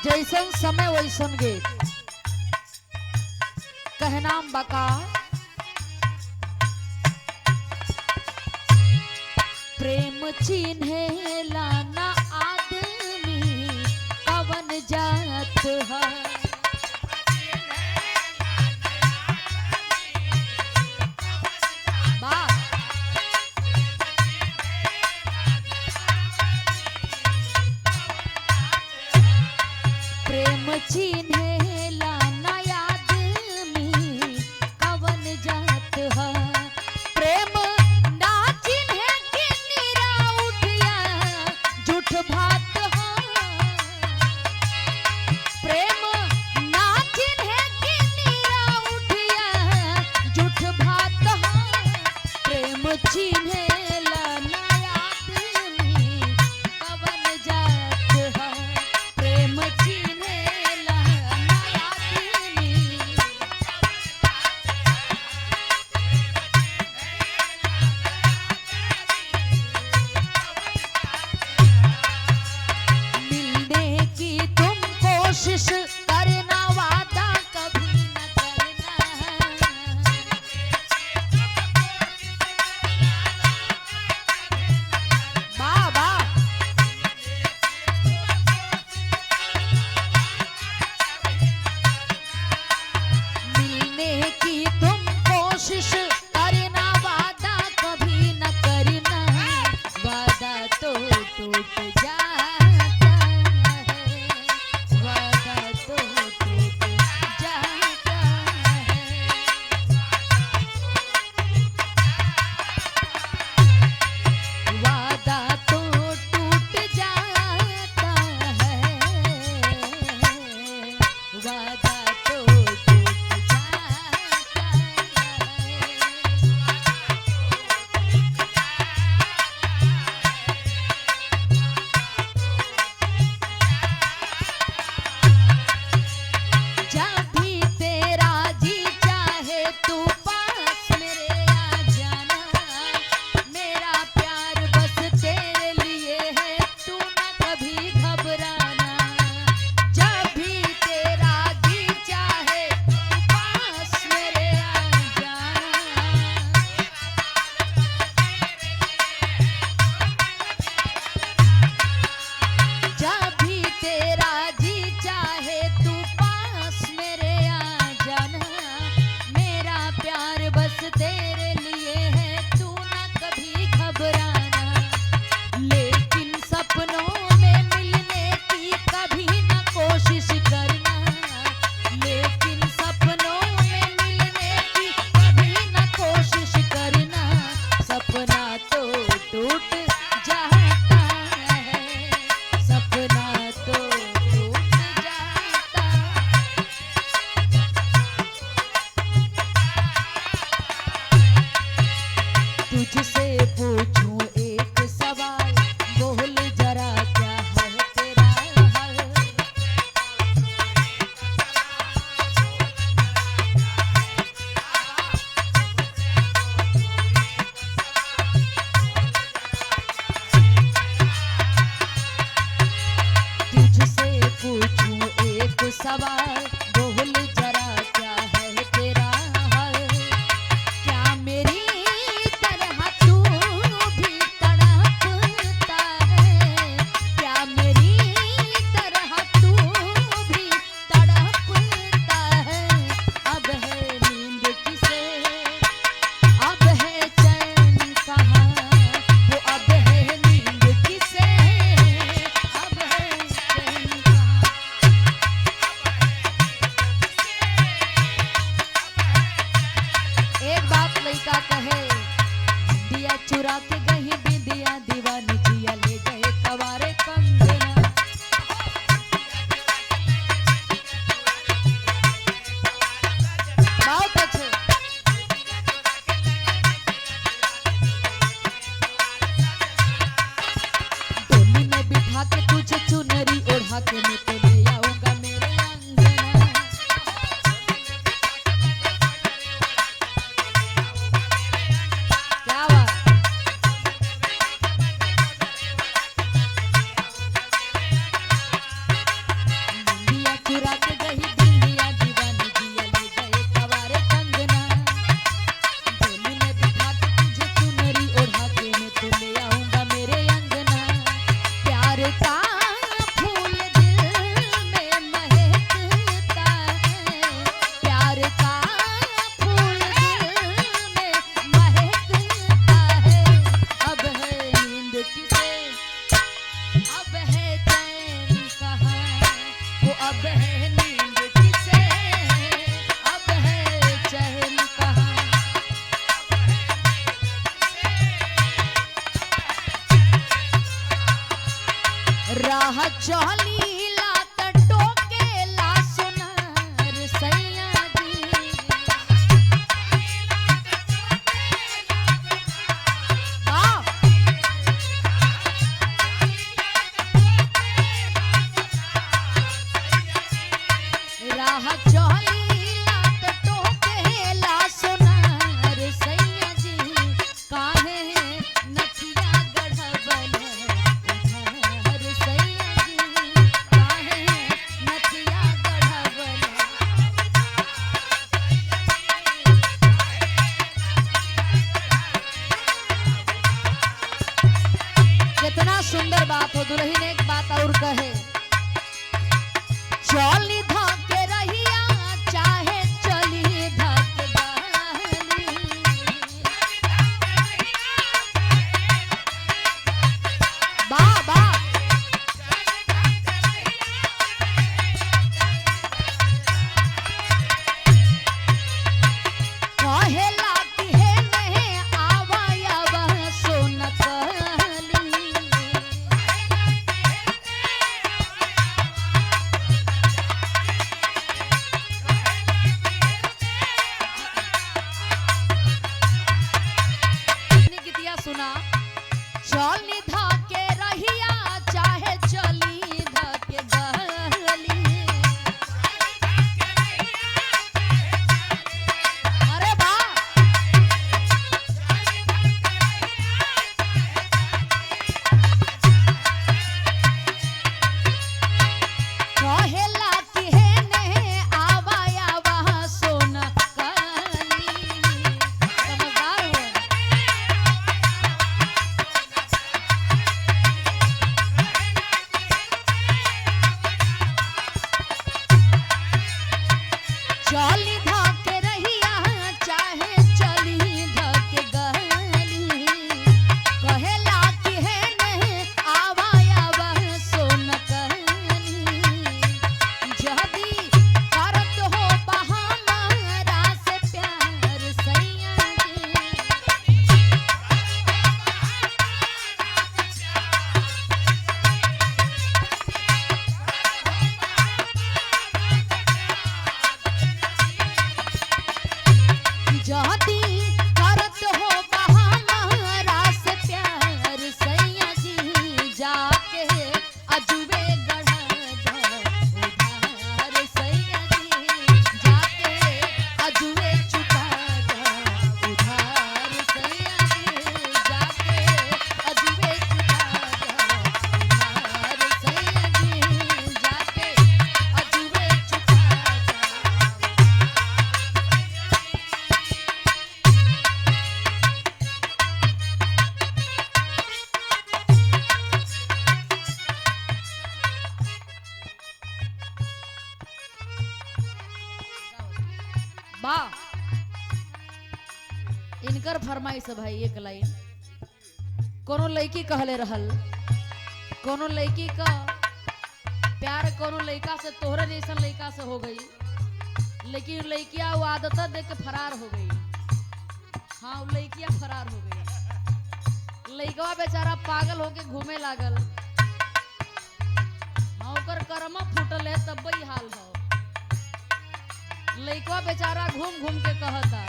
जैसन समय वैसन गीत कहनाम बका प्रेम चिन्हे लाना आदमी कवन जात है प्रेम चिन्हे लाना आदमी कवन जात है प्रेम ना चिन्हे कि निरा उठिया झूठ भात है प्रेम ना चिन्हे कि निरा उठिया झूठ भात है प्रेम चिन्हे लाना आदमी कवन जात है प्रेम कोशिश करना वादा कभी न करना बाबा मिलने की तुम कोशिश करना वादा कभी न करना वादा तो टूट जाता तेरे लिए है तू ना कभी घबराना लेकिन सपनों में मिलने की कभी ना कोशिश करना लेकिन सपनों में मिलने की कभी ना कोशिश करना सपना तो टूट जाता है सपना तो टूट जाता तुझसे पूछूं एक सवाल बोल जरा क्या है तेरा हाल तुझसे पूछूं एक सवाल बोल जरा क्या है तेरा हाल क्या मेरी चुरा के गई बिंदिया दीवानी जिया ले गए कवारे कंगना डोली में बिठा के तुझे चुनरी ओढ़ा के मैं तो ले आऊंगा मेरे अंगना प्यार का फूल दिल में महकता है प्यार का फूल दिल में महकता है अब है नींद किसे अब है चैन कहाँ वो अब है नींद किसे अब है चैन कहाँ राह चली ला टोके ला सुनार सैया जी हाँ राह चली लात टोके ला सुनार सैया जी काहे नथिया गढ़बल उधार सैया जी काहे नथिया गढ़बल कितना सुंदर बात हो दुल्हन एक बात और कहे चली धके रहिया चाहे चली धक गाली बाबा कहेला कि हे नहीं आवाया वह सोन कहली सुना चली धके रहिया चाहे चली धके गली अरे बा कहेला कि हे नहीं आवाया वहाँ सोना कहली समझदार हो चली धके रहिया चाहे चली धके गली कहेला कि हे नहीं आवाया वह सोन कहली जदी करत हो बहाना से प्यार सैया जी जदी करत हो बहाना से प्यार सैया जी जाके अजुबे गढ़ा उधार सैया जी जाके अजुबे चुका उधार सैया जी जाके अजुबे चुका उधार सैया जी जाके अजुबे चुका बा इनकर फरमाइश है भाई एक लाइन कोनो लड़की कहले रहल कोनो लड़की का प्यार कोनो लड़का से तोहरे जैसन लड़का से हो गई लेकिन लड़किया वो आदत देख के फरार हो गई हाँ वो लड़किया फरार हो गई लड़कवा बेचारा पागल होके घूमे लागल हाँ ओकर कर्म फूटल है तब ही हाल हो लइकवा बेचारा घूम घूम के कहता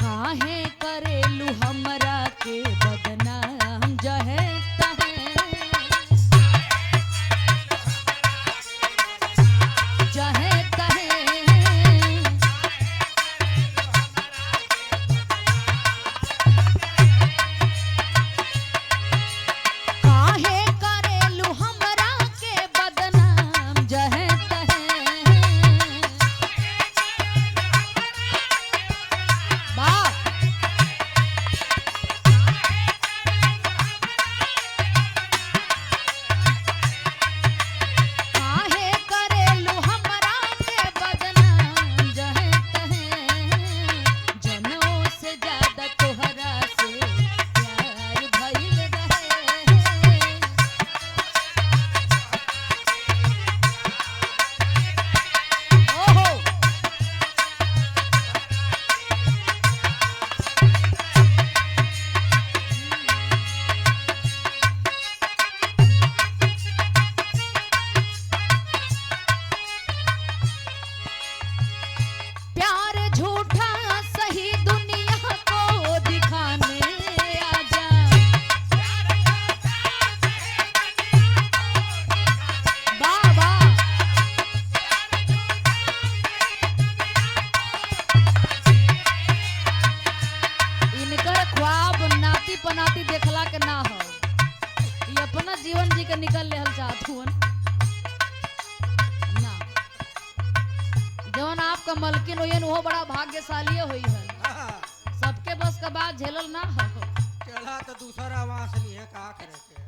काहे करेलू हमरा के बदनाम जहे तहे जहे तहे काहे करेलू जीवन जी के निकल लेहल चाहत हुअन ना। जवन आपका मलकिन होयन वो बड़ा भाग्यशाली होई है। हाँ, सबके बस का बात झेलल ना हो। चला तो दूसरा आवास नहीं है, का करे के।